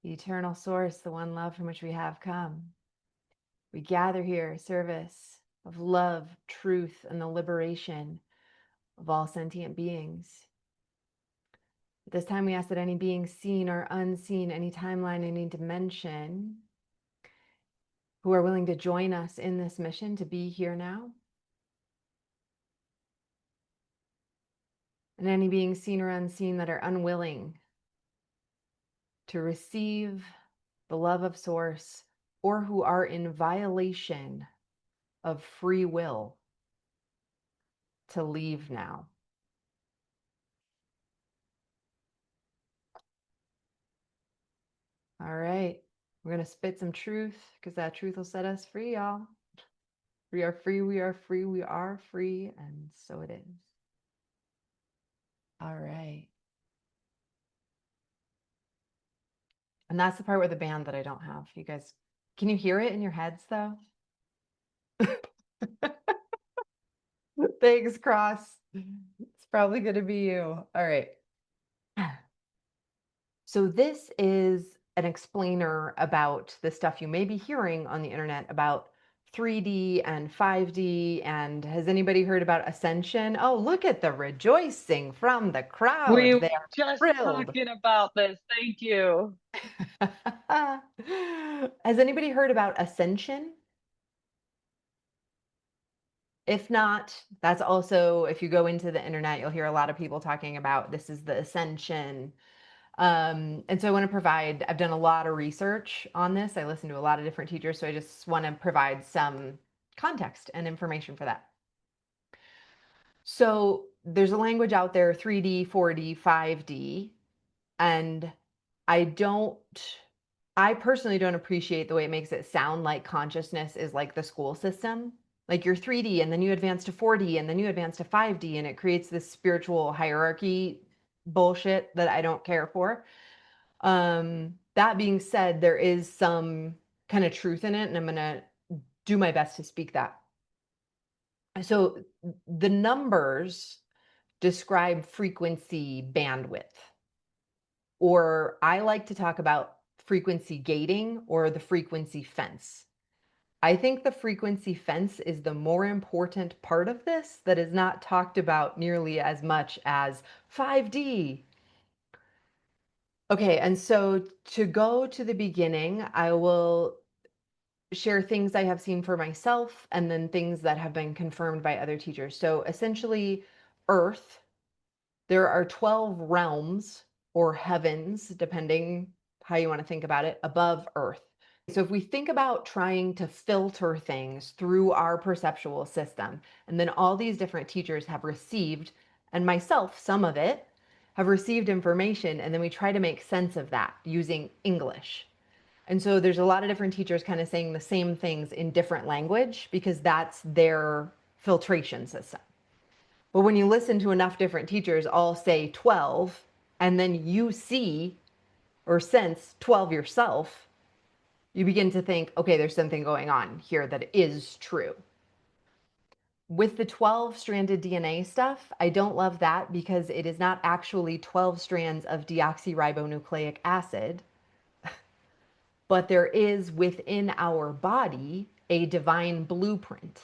the eternal source, the one love from which we have come. We gather here, service of love, truth, and the liberation of all sentient beings. At this time, we ask that any being seen or unseen, any timeline, any dimension, who are willing to join us in this mission to be here now, and any being seen or unseen that are unwilling to receive the love of Source, or who are in violation of free will, to leave now. All right, we're going to spit some truth because that truth will set us free, y'all. We are free, we are free, we are free, and so it is. All right. And that's the part with the band that I don't have. You guys, can you hear it in your heads though? Thanks, Cross. It's probably going to be you. All right. So this is an explainer about the stuff you may be hearing on the internet about 3D and 5D. And has anybody heard about ascension? Oh, look at the rejoicing from the crowd. We were They are just thrilled. talking about this. Thank you. Has anybody heard about ascension? If not, that's also, if you go into the internet, you'll hear a lot of people talking about this is the ascension. And so I want to provide, I've done a lot of research on this. I listen to a lot of different teachers. So I just want to provide some context and information for that. So there's a language out there, 3D, 4D, 5D, and I personally don't appreciate the way it makes it sound like consciousness is like the school system. Like you're 3D and then you advance to 4D and then you advance to 5D, and it creates this spiritual hierarchy bullshit that I don't care for. That being said, there is some kind of truth in it, and I'm going to do my best to speak that. So the numbers describe frequency bandwidth, or I like to talk about frequency gating or the frequency fence. I think the frequency fence is the more important part of this that is not talked about nearly as much as 5D. Okay, and so to go to the beginning, I will share things I have seen for myself and then things that have been confirmed by other teachers. So essentially, Earth, there are 12 realms or heavens, depending how you want to think about it, above Earth. So if we think about trying to filter things through our perceptual system, and then all these different teachers have received, and myself, some of it, have received information, and then we try to make sense of that using English. And so there's a lot of different teachers kind of saying the same things in different language because that's their filtration system. But when you listen to enough different teachers all say 12, and then you see or sense 12 yourself, you begin to think, okay, there's something going on here that is true. With the 12-stranded DNA stuff, I don't love that because it is not actually 12 strands of deoxyribonucleic acid, but there is within our body a divine blueprint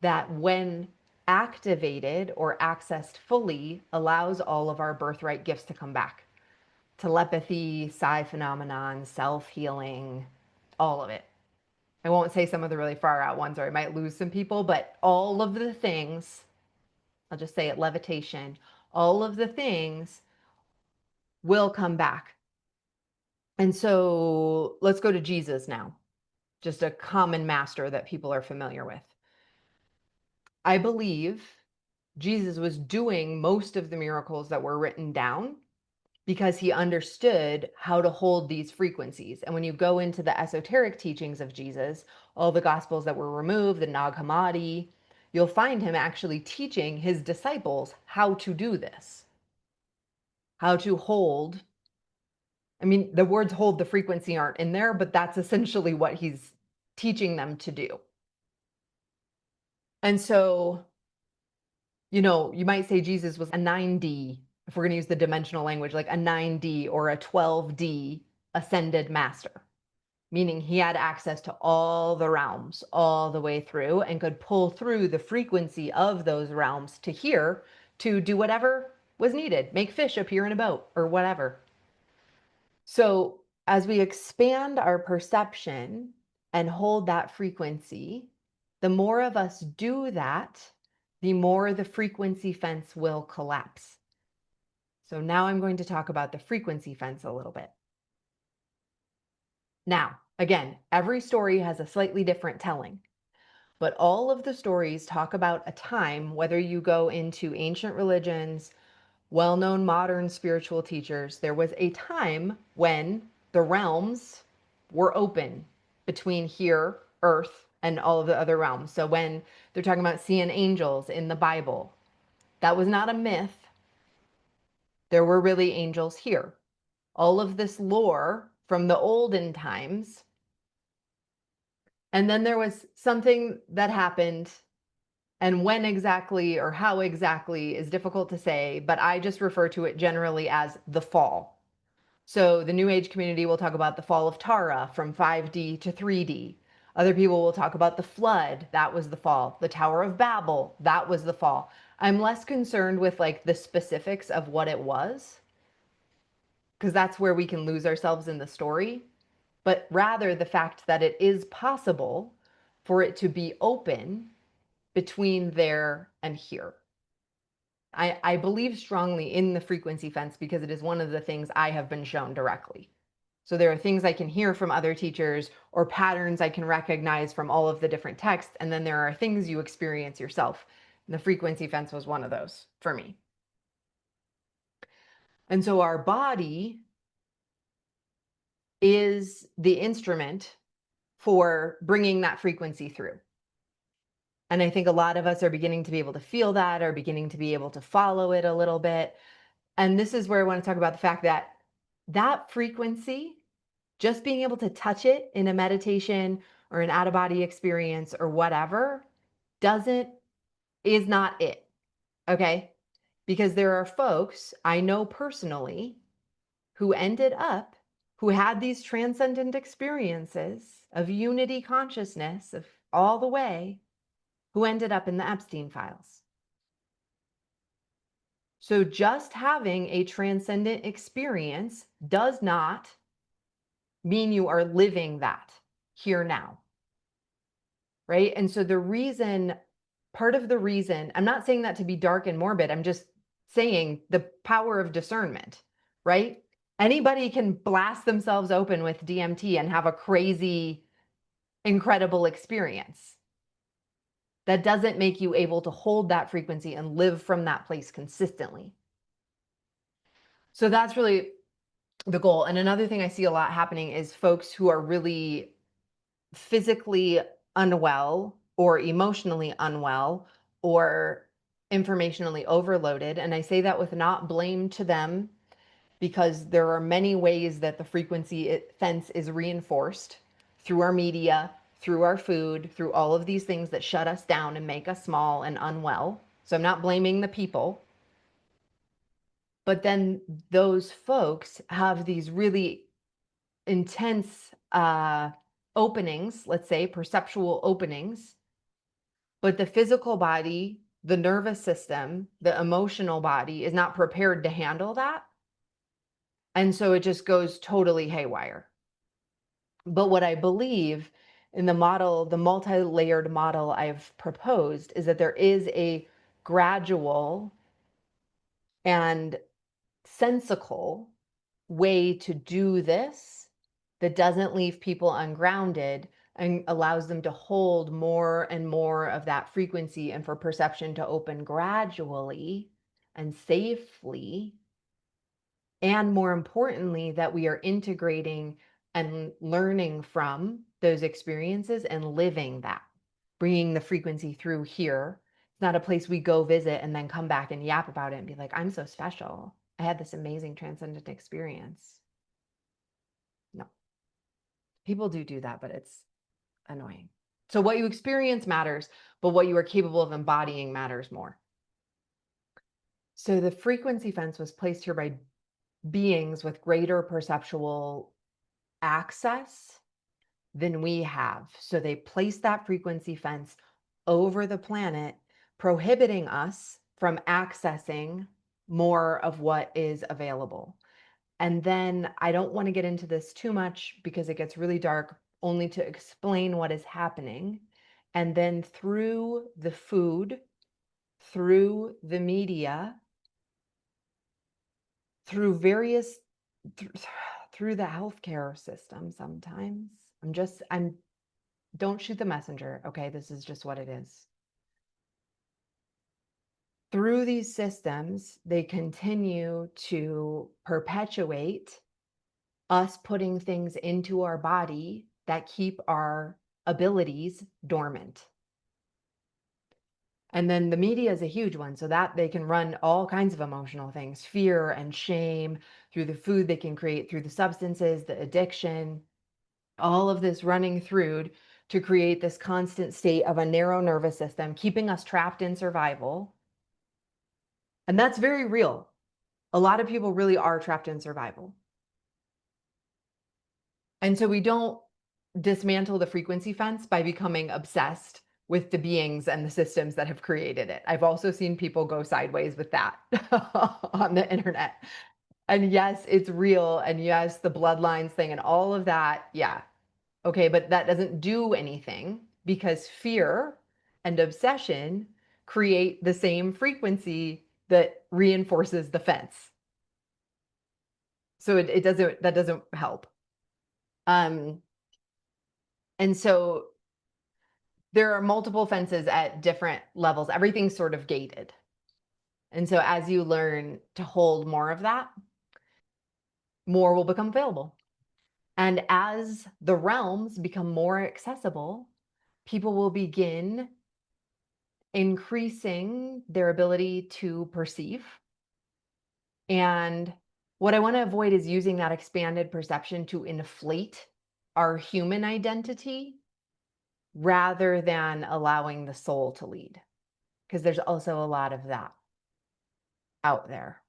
that, when activated or accessed fully, allows all of our birthright gifts to come back. Telepathy, psi phenomenon, self-healing, all of it. I won't say some of the really far out ones or I might lose some people, but all of the things, I'll just say it, levitation, all of the things will come back. And so let's go to Jesus now, just a common master that people are familiar with. I believe Jesus was doing most of the miracles that were written down because he understood how to hold these frequencies. And when you go into the esoteric teachings of Jesus, all the gospels that were removed, the Nag Hammadi, you'll find him actually teaching his disciples how to do this, how to hold. I mean, the words hold the frequency aren't in there, but that's essentially what he's teaching them to do. And so, you know, you might say Jesus was a 9D, if we're going to use the dimensional language, like a 9D or a 12D ascended master, meaning he had access to all the realms all the way through and could pull through the frequency of those realms to here to do whatever was needed, make fish appear in a boat or whatever. So as we expand our perception and hold that frequency, the more of us do that, the more the frequency fence will collapse. So now I'm going to talk about the frequency fence a little bit. Now, again, every story has a slightly different telling, but all of the stories talk about a time, whether you go into ancient religions, well-known modern spiritual teachers, there was a time when the realms were open between here, earth, and all of the other realms. So when they're talking about seeing angels in the Bible, that was not a myth. There were really angels here. All of this lore from the olden times. And then there was something that happened, and when exactly or how exactly is difficult to say, but I just refer to it generally as the fall. So the New Age community will talk about the fall of Tara from 5D to 3D. Other people will talk about the flood, that was the fall. The Tower of Babel, that was the fall. I'm less concerned with like the specifics of what it was, because that's where we can lose ourselves in the story, but rather the fact that it is possible for it to be open between there and here. I believe strongly in the frequency fence because it is one of the things I have been shown directly. So there are things I can hear from other teachers or patterns I can recognize from all of the different texts. And then there are things you experience yourself. And the frequency fence was one of those for me. And so our body is the instrument for bringing that frequency through. And I think a lot of us are beginning to be able to feel that, or beginning to be able to follow it a little bit. And this is where I want to talk about the fact that that frequency, just being able to touch it in a meditation or an out of body experience or whatever, is not it. Okay. Because there are folks I know personally who ended up, who had these transcendent experiences of unity consciousness of all the way, who ended up in the Epstein files. So just having a transcendent experience does not mean you are living that here now. Right? And so part of the reason, I'm not saying that to be dark and morbid, I'm just saying the power of discernment, right? Anybody can blast themselves open with DMT and have a crazy, incredible experience. That doesn't make you able to hold that frequency and live from that place consistently. So that's really the goal. And another thing I see a lot happening is folks who are really physically unwell or emotionally unwell or informationally overloaded. And I say that with not blame to them, because there are many ways that the frequency fence is reinforced through our media, through our food, through all of these things that shut us down and make us small and unwell. So I'm not blaming the people. But then those folks have these really intense openings, let's say perceptual openings, but the physical body, the nervous system, the emotional body is not prepared to handle that. And so it just goes totally haywire. But what I believe in the model, the multi-layered model I've proposed, is that there is a gradual and sensical way to do this that doesn't leave people ungrounded and allows them to hold more and more of that frequency and for perception to open gradually and safely. And more importantly, that we are integrating and learning from those experiences and living that, bringing the frequency through here. It's not a place we go visit and then come back and yap about it and be like, I'm so special. I had this amazing transcendent experience. No, people do that, but it's annoying. So what you experience matters, but what you are capable of embodying matters more. So the frequency fence was placed here by beings with greater perceptual access than we have. So they place that frequency fence over the planet, prohibiting us from accessing more of what is available. And then I don't want to get into this too much because it gets really dark, only to explain what is happening. And then through the food, through the media, through various th- through the healthcare system sometimes. I'm don't shoot the messenger, okay? This is just what it is. Through these systems, they continue to perpetuate us putting things into our body that keep our abilities dormant. And then the media is a huge one, so that they can run all kinds of emotional things, fear and shame through the food they can create, through the substances, the addiction, all of this running through to create this constant state of a narrow nervous system, keeping us trapped in survival. And that's very real. A lot of people really are trapped in survival. And so we don't dismantle the frequency fence by becoming obsessed with the beings and the systems that have created it. I've also seen people go sideways with that on the internet. And yes, it's real. And yes, the bloodlines thing and all of that. Yeah. Okay. But that doesn't do anything because fear and obsession create the same frequency that reinforces the fence. So that doesn't help. Um, and so there are multiple fences at different levels. Everything's sort of gated. And so as you learn to hold more of that, more will become available. And as the realms become more accessible, people will begin increasing their ability to perceive. And what I want to avoid is using that expanded perception to inflate our human identity rather than allowing the soul to lead, because there's also a lot of that out there.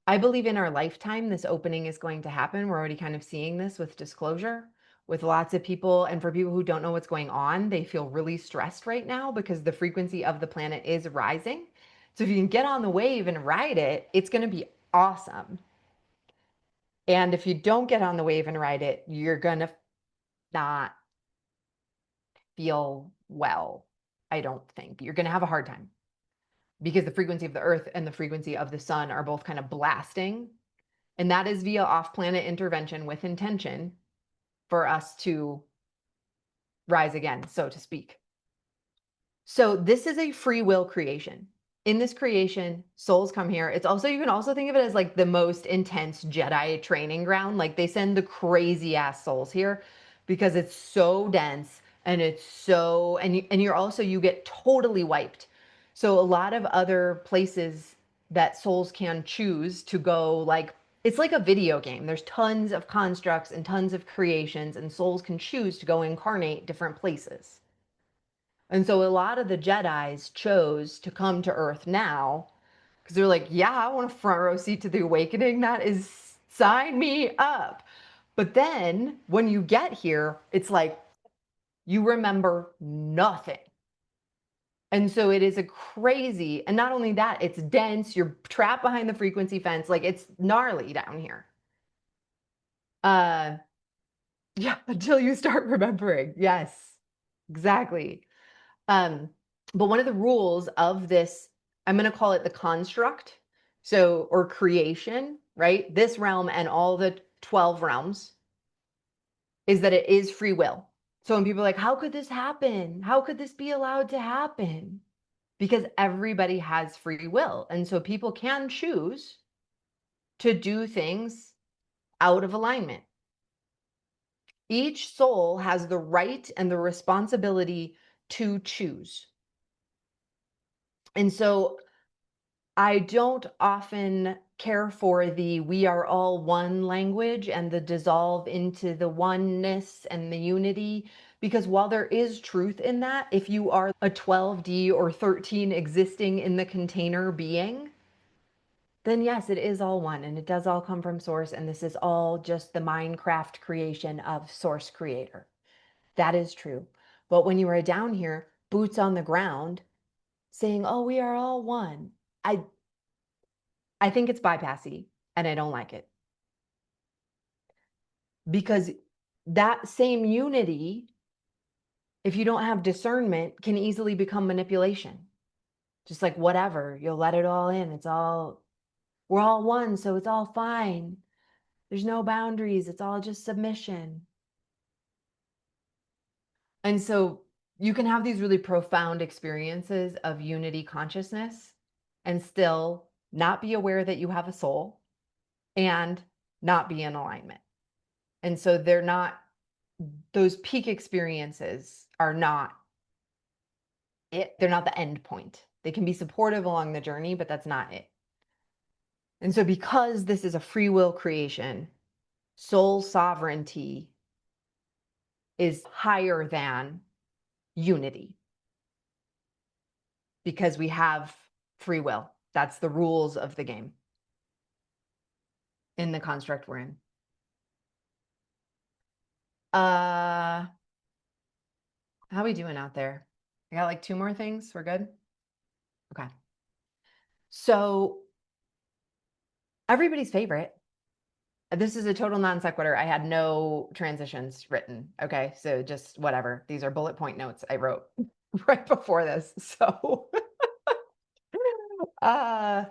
I believe in our lifetime, this opening is going to happen. We're already kind of seeing this with disclosure, with lots of people. And for people who don't know what's going on, they feel really stressed right now because the frequency of the planet is rising. So if you can get on the wave and ride it, it's going to be awesome. And if you don't get on the wave and ride it, you're going to not feel well. I don't think you're going to have a hard time because the frequency of the earth and the frequency of the sun are both kind of blasting. And that is via off-planet intervention with intention for us to rise again, so to speak. So this is a free will creation. In this creation, souls come here. It's also, you can also think of it as like the most intense Jedi training ground. Like they send the crazy ass souls here because it's so dense and it's so, and you're also, you get totally wiped. So a lot of other places that souls can choose to go, like, it's like a video game. There's tons of constructs and tons of creations, and souls can choose to go incarnate different places. And so a lot of the Jedis chose to come to Earth now because they're like, yeah, I want a front row seat to the awakening. That is, sign me up. But then when you get here, it's like you remember nothing. And so it is a crazy, and not only that, it's dense. You're trapped behind the frequency fence. Like it's gnarly down here. Uh, yeah, until you start remembering. Yes, exactly. Um, but one of the rules of this, I'm going to call it the construct, so, or creation, right? This realm and all the 12 realms is that it is free will. So when people are like, how could this happen? How could this be allowed to happen? Because everybody has free will. And so people can choose to do things out of alignment. Each soul has the right and the responsibility to choose. And so I don't often care for the we are all one language and the dissolve into the oneness and the unity, because while there is truth in that, if you are a 12D or 13 existing in the container being, then yes, it is all one and it does all come from source. And this is all just the Minecraft creation of source creator. That is true. But when you are down here, boots on the ground, saying, oh, we are all one, I I think it's bypassy and I don't like it. Because that same unity, if you don't have discernment, can easily become manipulation. Just like whatever, you'll let it all in. We're all one, so it's all fine. There's no boundaries. It's all just submission. And so you can have these really profound experiences of unity consciousness and still not be aware that you have a soul and not be in alignment. And so those peak experiences are not it. They're not the end point. They can be supportive along the journey, but that's not it. And so because this is a free will creation, soul sovereignty is higher than unity because we have free will. That's the rules of the game in the construct we're in. How we doing out there? I got like 2 more things. We're good? Okay. So everybody's favorite. This is a total non sequitur. I had no transitions written. Okay. So just whatever. These are bullet point notes I wrote right before this. So uh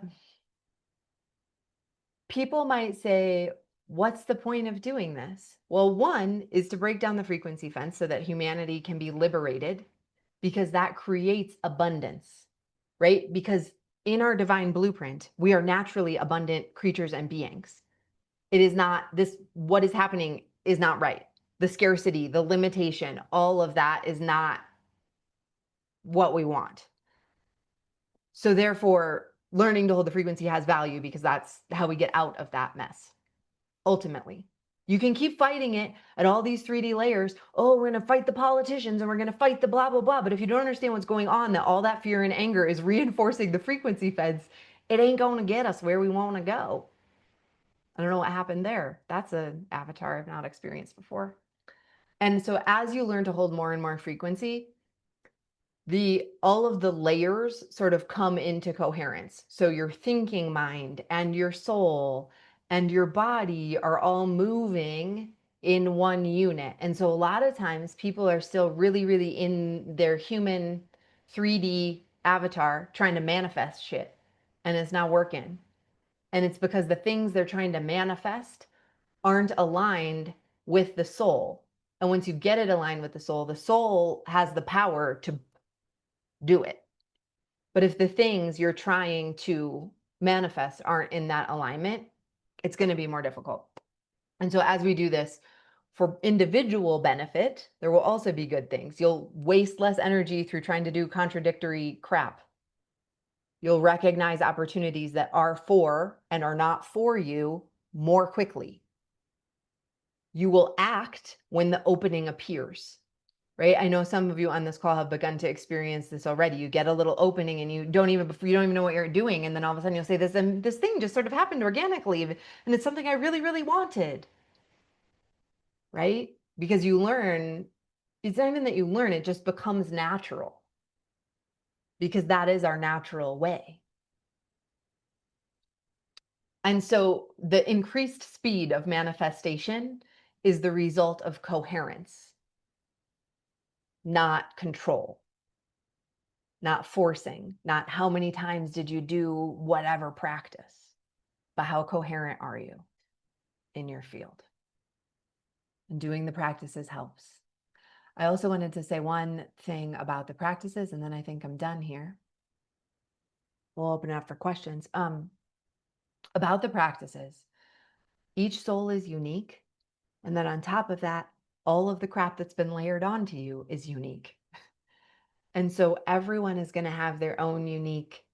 people might say, what's the point of doing this? Well, one is to break down the frequency fence so that humanity can be liberated because that creates abundance, right? Because in our divine blueprint, we are naturally abundant creatures and beings. It is not this, what is happening is not right. The scarcity, the limitation, all of that is not what we want. So therefore, learning to hold the frequency has value because that's how we get out of that mess. Ultimately, you can keep fighting it at all these 3D layers. Oh, we're going to fight the politicians and we're going to fight the blah, blah, blah. But if you don't understand what's going on, that all that fear and anger is reinforcing the frequency feds, it ain't going to get us where we want to go. I don't know what happened there. That's an avatar I've not experienced before. And so as you learn to hold more and more frequency, all of the layers sort of come into coherence. So your thinking mind and your soul and your body are all moving in one unit. And so a lot of times people are still really, really in their human 3D avatar trying to manifest shit, and it's not working. And it's because the things they're trying to manifest aren't aligned with the soul. And once you get it aligned with the soul has the power to do it. But if the things you're trying to manifest aren't in that alignment, it's going to be more difficult. And so as we do this for individual benefit, there will also be good things. You'll waste less energy through trying to do contradictory crap. You'll recognize opportunities that are for and are not for you more quickly. You will act when the opening appears. Right? I know some of you on this call have begun to experience this already. You get a little opening and you don't even know what you're doing. And then all of a sudden you'll say this, and this thing just sort of happened organically. And it's something I really, really wanted. Right? Because you learn, it's not even that you learn, it just becomes natural. Because that is our natural way. And so the increased speed of manifestation is the result of coherence, not control. Not forcing, not how many times did you do whatever practice, but how coherent are you in your field? And doing the practices helps. I also wanted to say one thing about the practices, and then I think I'm done here. We'll open it up for questions. About the practices, each soul is unique. And then on top of that, all of the crap that's been layered onto you is unique. And so everyone is going to have their own unique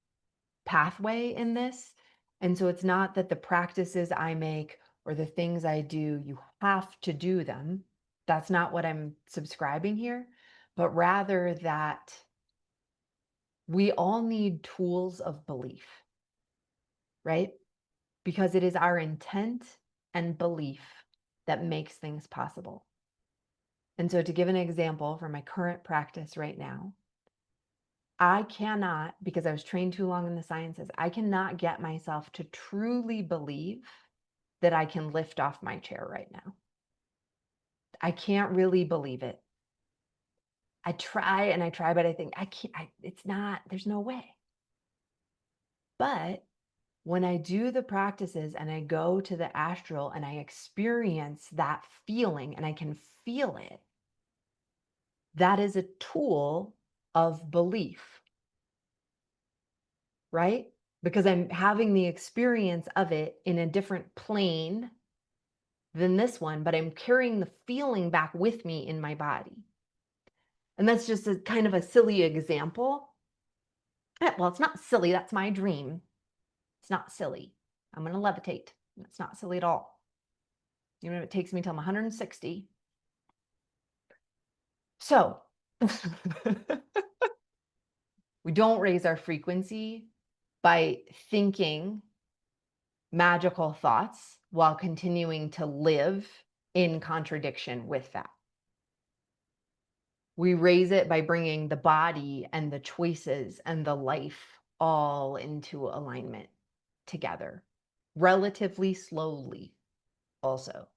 pathway in this. And so it's not that the practices I make or the things I do, you have to do them. That's not what I'm subscribing here, but rather that we all need tools of belief, right? because it is our intent and belief that makes things possible. And so, to give an example from my current practice right now, I cannot, because I was trained too long in the sciences, I cannot get myself to truly believe that I can lift off my chair right now. I can't really believe it. I try and I try, but I think I can't, it's not, there's no way. But when I do the practices and I go to the astral and I experience that feeling and I can feel it, that is a tool of belief, right? Because I'm having the experience of it in a different plane than this one, but I'm carrying the feeling back with me in my body. And that's just a kind of a silly example. Well, it's not silly. That's my dream. It's not silly. I'm going to levitate. It's not silly at all. Even if it takes me till I'm 160. So we don't raise our frequency by thinking magical thoughts while continuing to live in contradiction with that. We raise it by bringing the body and the choices and the life all into alignment together, relatively slowly also.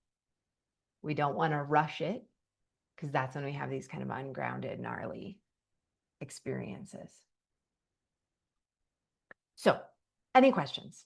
We don't want to rush it because that's when we have these kind of ungrounded, gnarly experiences. So, any questions?